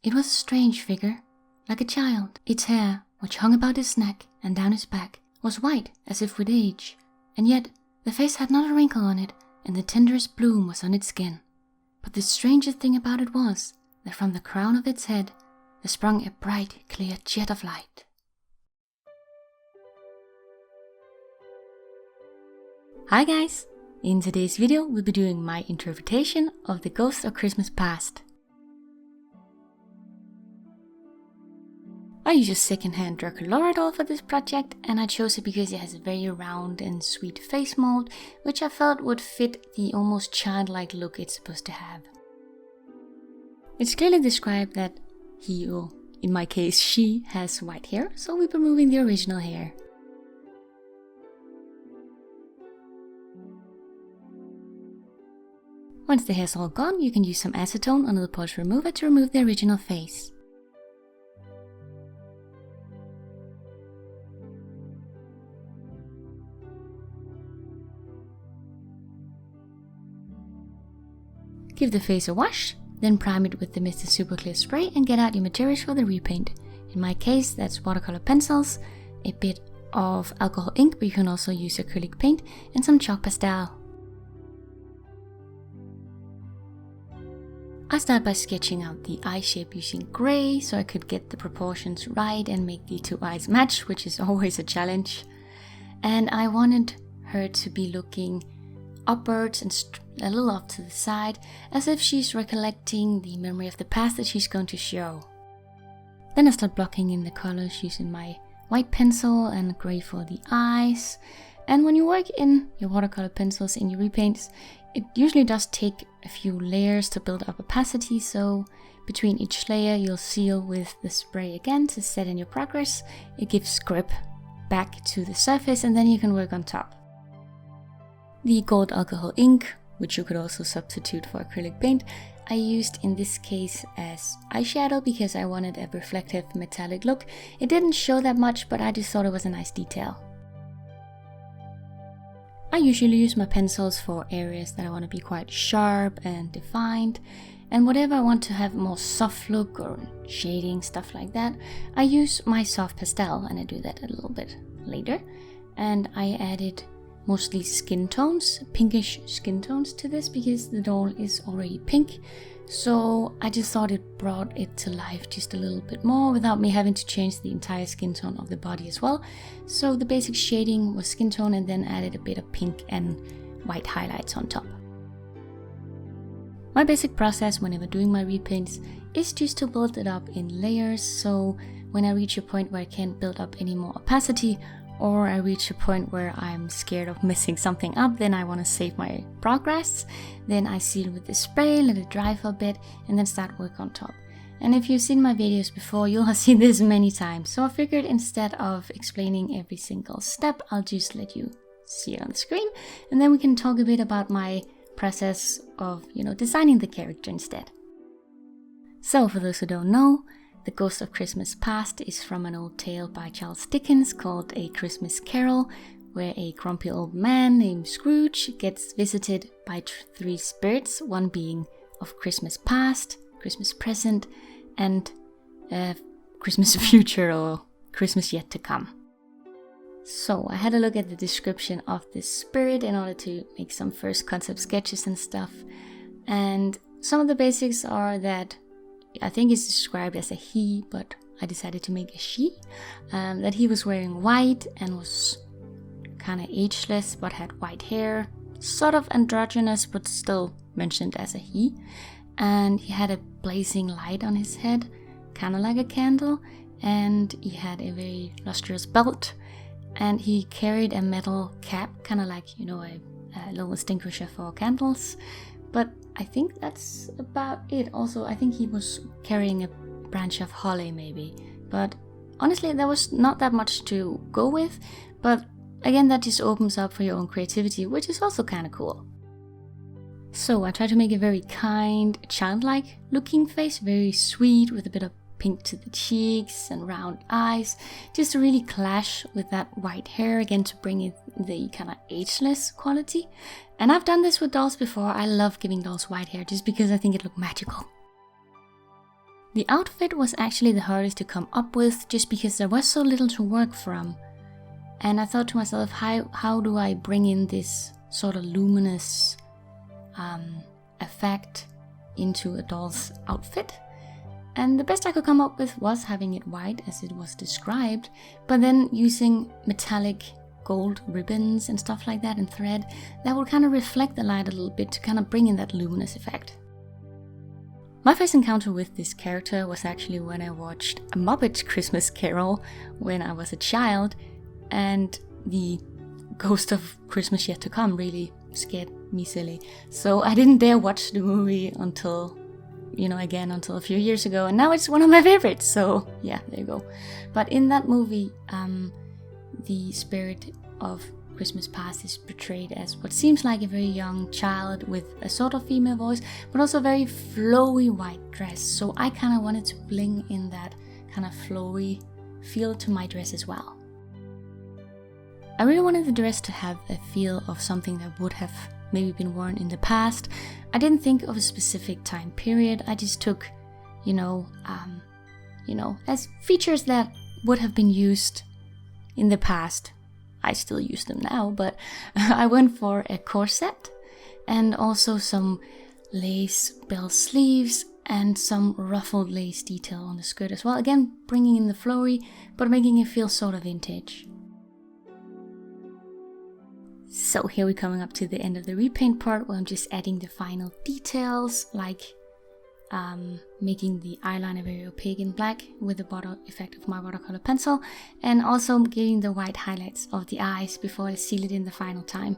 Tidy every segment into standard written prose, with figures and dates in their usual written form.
It was a strange figure, like a child. Its hair, which hung about his neck and down his back, was white as if with age, and yet the face had not a wrinkle on it, and the tenderest bloom was on its skin. But the strangest thing about it was that from the crown of its head there sprung a bright, clear jet of light. Hi guys! In today's video we'll be doing my interpretation of the Ghost of Christmas Past. I use a second-hand Watercolor doll for this project, and I chose it because it has a very round and sweet face mold, which I felt would fit the almost childlike look it's supposed to have. It's clearly described that he, or in my case she, has white hair, so we'll be removing the original hair. Once the hair's all gone, you can use some acetone under the polish remover to remove the original face. Give the face a wash, then prime it with the Mr. Super Clear spray and get out your materials for the repaint. In my case, that's watercolor pencils, a bit of alcohol ink, but you can also use acrylic paint, and some chalk pastel. I start by sketching out the eye shape using grey, so I could get the proportions right and make the two eyes match, which is always a challenge. And I wanted her to be looking upwards and a little off to the side, as if she's recollecting the memory of the past that she's going to show. Then I start blocking in the colors using my white pencil and grey for the eyes. And when you work in your watercolor pencils in your repaints, it usually does take a few layers to build up opacity, so between each layer you'll seal with the spray again to set in your progress. It gives grip back to the surface, and then you can work on top. The gold alcohol ink, which you could also substitute for acrylic paint, I used in this case as eyeshadow because I wanted a reflective metallic look. It didn't show that much, but I just thought it was a nice detail. I usually use my pencils for areas that I want to be quite sharp and defined, and whatever I want to have a more soft look or shading, stuff like that, I use my soft pastel, and I do that a little bit later. And I added mostly skin tones, pinkish skin tones to this because the doll is already pink, so I just thought it brought it to life just a little bit more without me having to change the entire skin tone of the body as well. So the basic shading was skin tone, and then added a bit of pink and white highlights on top. My basic process whenever doing my repaints is just to build it up in layers, so when I reach a point where I can't build up any more opacity, or I reach a point where I'm scared of messing something up, then I want to save my progress. Then I seal with the spray, let it dry for a bit, and then start work on top. And if you've seen my videos before, you'll have seen this many times. So I figured instead of explaining every single step, I'll just let you see it on the screen. And then we can talk a bit about my process of, designing the character instead. So for those who don't know, The Ghost of Christmas Past is from an old tale by Charles Dickens called A Christmas Carol, where a grumpy old man named Scrooge gets visited by three spirits, one being of Christmas past, Christmas present, and Christmas future, or Christmas yet to come. So I had a look at the description of this spirit in order to make some first concept sketches and stuff, and some of the basics are that I think it's described as a he, but I decided to make a she. That he was wearing white and was kind of ageless but had white hair, sort of androgynous but still mentioned as a he. And he had a blazing light on his head, kind of like a candle, and he had a very lustrous belt, and he carried a metal cap, kind of like, a little extinguisher for candles. But I think that's about it. Also, I think he was carrying a branch of holly maybe. But honestly, there was not that much to go with. But again, that just opens up for your own creativity, which is also kind of cool. So I tried to make a very kind, childlike looking face, very sweet, with a bit of pink to the cheeks and round eyes, just to really clash with that white hair again, to bring in the kind of ageless quality. And I've done this with dolls before. I love giving dolls white hair just because I think it looks magical. The outfit was actually the hardest to come up with just because there was so little to work from. And I thought to myself, how do I bring in this sort of luminous effect into a doll's outfit? And the best I could come up with was having it white as it was described, but then using metallic gold ribbons and stuff like that and thread that would kind of reflect the light a little bit to kind of bring in that luminous effect. My first encounter with this character was actually when I watched a Muppet Christmas Carol when I was a child, and the Ghost of Christmas Yet to Come really scared me silly. So I didn't dare watch the movie until a few years ago, and now it's one of my favorites, so yeah, there you go. But in that movie, the spirit of Christmas past is portrayed as what seems like a very young child with a sort of female voice, but also a very flowy white dress. So I kind of wanted to bring in that kind of flowy feel to my dress as well. I really wanted the dress to have a feel of something that would have maybe been worn in the past. I didn't think of a specific time period. I just took, as features that would have been used in the past. I still use them now, but I went for a corset and also some lace bell sleeves and some ruffled lace detail on the skirt as well. Again, bringing in the flowy, but making it feel sort of vintage. So here we're coming up to the end of the repaint part where I'm just adding the final details, like making the eyeliner very opaque in black with the bottle effect of my watercolor pencil, and also giving the white highlights of the eyes before I seal it in the final time.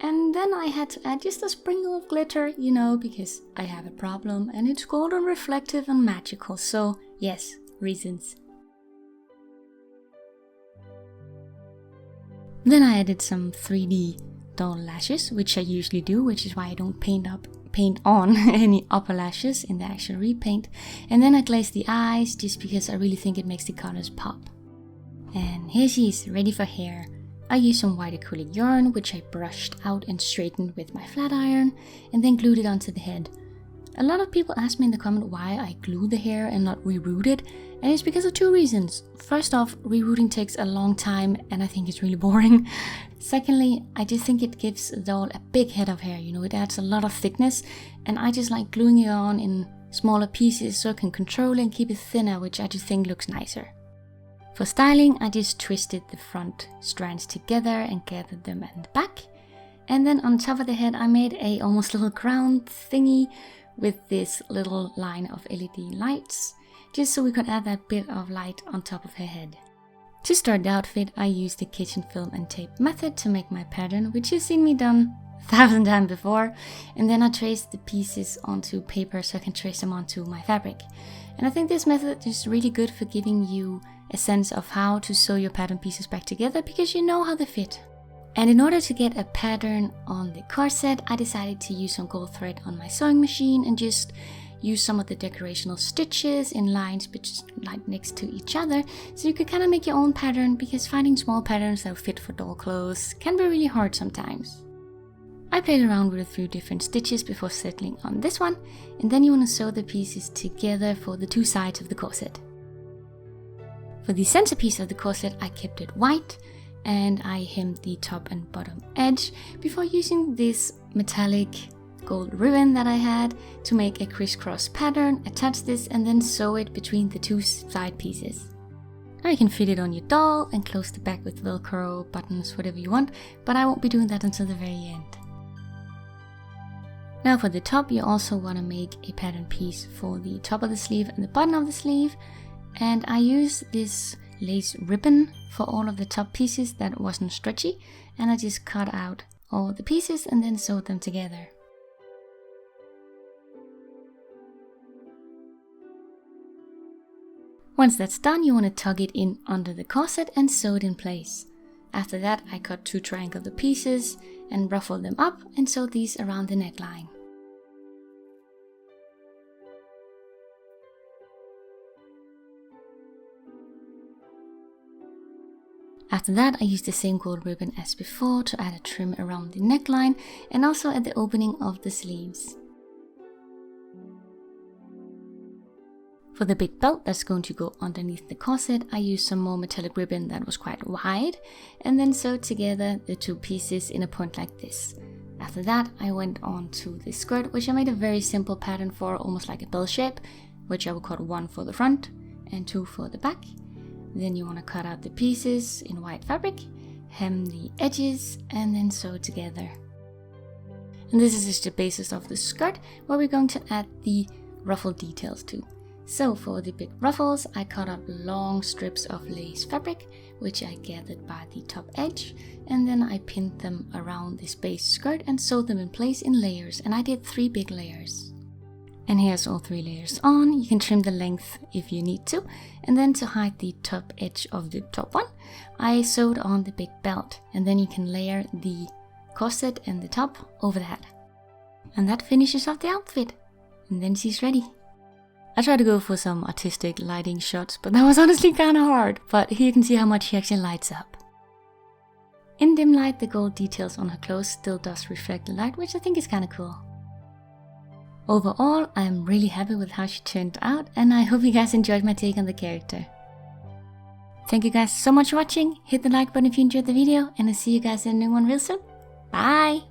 And then I had to add just a sprinkle of glitter, because I have a problem and it's golden, reflective and magical. So yes, reasons. Then I added some 3D doll lashes, which I usually do, which is why I don't paint on any upper lashes in the actual repaint. And then I glazed the eyes just because I really think it makes the colors pop. And here she is, ready for hair. I used some white acrylic yarn, which I brushed out and straightened with my flat iron, and then glued it onto the head. A lot of people ask me in the comment why I glue the hair and not reroot it, and it's because of two reasons. First off, rerooting takes a long time and I think it's really boring. Secondly, I just think it gives the doll a big head of hair, it adds a lot of thickness, and I just like gluing it on in smaller pieces so I can control it and keep it thinner, which I just think looks nicer. For styling, I just twisted the front strands together and gathered them at the back. And then on top of the head, I made a almost little crown thingy with this little line of LED lights, just so we could add that bit of light on top of her head. To start the outfit, I used the kitchen film and tape method to make my pattern, which you've seen me done 1,000 times before, and then I traced the pieces onto paper so I can trace them onto my fabric. And I think this method is really good for giving you a sense of how to sew your pattern pieces back together because you know how they fit. And in order to get a pattern on the corset, I decided to use some gold thread on my sewing machine and just use some of the decorational stitches in lines like next to each other, so you could kind of make your own pattern, because finding small patterns that fit for doll clothes can be really hard sometimes. I played around with a few different stitches before settling on this one, and then you want to sew the pieces together for the two sides of the corset. For the centerpiece of the corset, I kept it white, and I hemmed the top and bottom edge before using this metallic gold ribbon that I had to make a crisscross pattern, attach this and then sew it between the two side pieces. Now you can fit it on your doll and close the back with Velcro, buttons, whatever you want, but I won't be doing that until the very end. Now for the top, you also want to make a pattern piece for the top of the sleeve and the bottom of the sleeve, and I used this lace ribbon for all of the top pieces that wasn't stretchy, and I just cut out all the pieces and then sewed them together. Once that's done, you want to tug it in under the corset and sew it in place. After that, I cut two triangular pieces and ruffled them up and sewed these around the neckline. After that, I used the same gold ribbon as before to add a trim around the neckline and also at the opening of the sleeves. For the big belt that's going to go underneath the corset, I used some more metallic ribbon that was quite wide, and then sewed together the two pieces in a point like this. After that, I went on to the skirt, which I made a very simple pattern for, almost like a bell shape, which I will cut 1 for the front and 2 for the back. Then you want to cut out the pieces in white fabric, hem the edges, and then sew together. And this is just the basis of the skirt, where we're going to add the ruffle details to. So for the big ruffles, I cut out long strips of lace fabric, which I gathered by the top edge, and then I pinned them around this base skirt and sewed them in place in layers, and I did 3 big layers. And here's all 3 layers on. You can trim the length if you need to, and then to hide the top edge of the top one, I sewed on the big belt, and then you can layer the corset and the top over that. And that finishes off the outfit, and then she's ready. I tried to go for some artistic lighting shots, but that was honestly kind of hard, but here you can see how much she actually lights up. In dim light, the gold details on her clothes still does reflect the light, which I think is kind of cool. Overall, I'm really happy with how she turned out, and I hope you guys enjoyed my take on the character. Thank you guys so much for watching, hit the like button if you enjoyed the video, and I'll see you guys in a new one real soon. Bye!